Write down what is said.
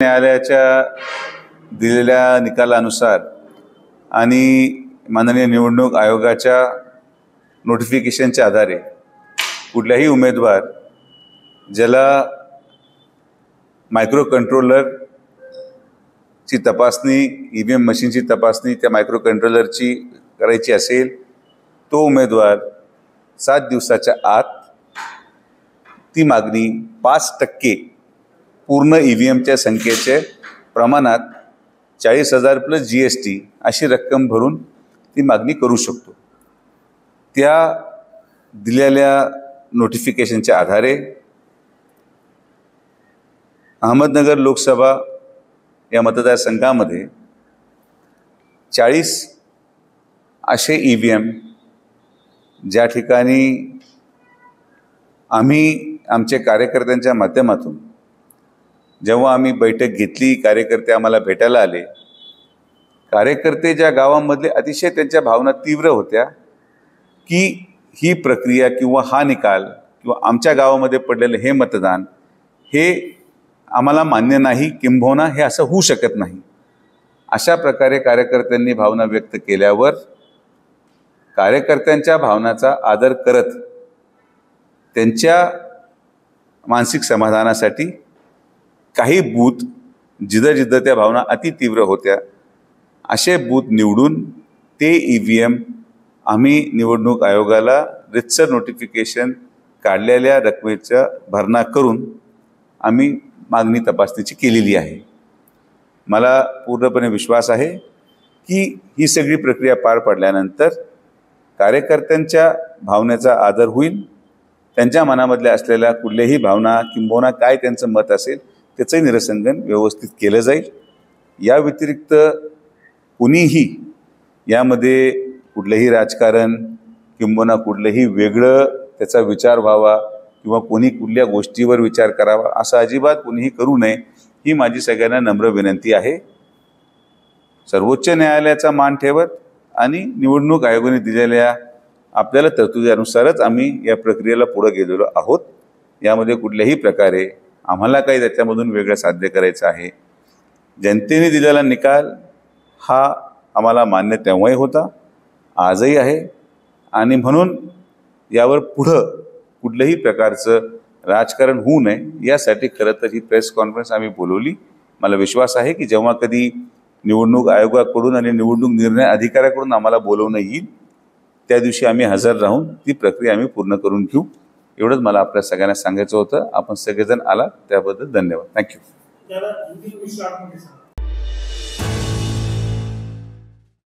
न्यायालयाच्या दिलेल्या निकालानुसार आणि माननीय निवडणूक आयोगाच्या नोटिफिकेशनच्या आधारे कुठलाही उमेदवार ज्याला मायक्रो कंट्रोलरची तपासणी ईव्हीएम मशीनची तपासणी त्या मायक्रो कंट्रोलरची करायची असेल तो उमेदवार 7 दिवसाच्या आत ती मागणी 5% पूर्ण ईव्हीएमच्या संख्येचे प्रमाणात 40,000 प्लस GST अशी रक्कम भरून ती मागणी करू शकतो। त्या दिलेल्या नोटिफिकेशनच्या आधारे अहमदनगर लोकसभा या मतदारसंघामध्ये 40 असे ईव्हीएम ज्या ठिकाणी आम्ही आमच्या कार्यकर्त्यांच्या माध्यमातून जेव्हा आम्ही बैठक घेतली, कार्यकर्ते आम्हाला भेटायला आले, कार्यकर्ते ज्या गावांमधले अतिशय त्यांच्या भावना तीव्र होत्या की ही प्रक्रिया किंवा हा निकाल किंवा आमच्या गावामध्ये पडलेलं हे मतदान हे आम्हाला मान्य नाही, किंबहुना हे असं होऊ शकत नाही, अशा प्रकारे कार्यकर्त्यांनी भावना व्यक्त केल्यावर कार्यकर्त्यांच्या भावनाचा आदर करत त्यांच्या मानसिक समाधानासाठी काही बूथ जिथं त्या भावना अति तीव्र होत्या असे बूथ निवडून ते ईव्हीएम आम्ही निवडणूक आयोगाला रितसर नोटिफिकेशन काढलेल्या रकमेचा भरणा करून आम्ही मागणी तपासणीची केलेली आहे। मला पूर्णपणे विश्वास आहे की ही सगळी प्रक्रिया पार पडल्यानंतर कार्यकर्त्यांच्या भावनेचा आदर होईल, त्यांच्या मनामधल्या असलेल्या कुठल्याही भावना किंबहुना काय त्यांचं मत असेल त्याचंही निरसंगन व्यवस्थित केलं जाईल। या व्यतिरिक्त कुणीही यामध्ये कुठलंही राजकारण किंबहुना कुठलंही वेगळं त्याचा विचार व्हावा किंवा कोणी कुठल्या गोष्टीवर विचार करावा असं अजिबात कुणीही करू नये ही माझी सगळ्यांना नम्र विनंती आहे। सर्वोच्च न्यायालयाचा मान ठेवत आणि निवडणूक आयोगाने दिलेल्या आपल्याला तरतुदीनुसारच आम्ही या प्रक्रियेला पुढे गेलेलो आहोत। यामध्ये कुठल्याही प्रकारे आम्हाला काही त्याच्यामधून वेगळं साध्य करायचं आहे। जनतेने दिलेला निकाल हा आम्हाला मान्य तेव्हाही होता, आजही आहे, आणि म्हणून यावर पुढं कुठल्याही प्रकारचं राजकारण होऊ नये यासाठी खरं तर ही प्रेस कॉन्फरन्स आम्ही बोलवली। मला विश्वास आहे की जेव्हा कधी निवडणूक आयोगाकडून आणि निवडणूक निर्णय अधिकाऱ्याकडून आम्हाला बोलवणं येईल त्या दिवशी आम्ही हजर राहून ती प्रक्रिया आम्ही पूर्ण करून घेऊ। एवढंच मला आपल्या सगळ्यांना सांगायचं होतं। आपण सगळेजण आलात त्याबद्दल धन्यवाद। थँक्यू।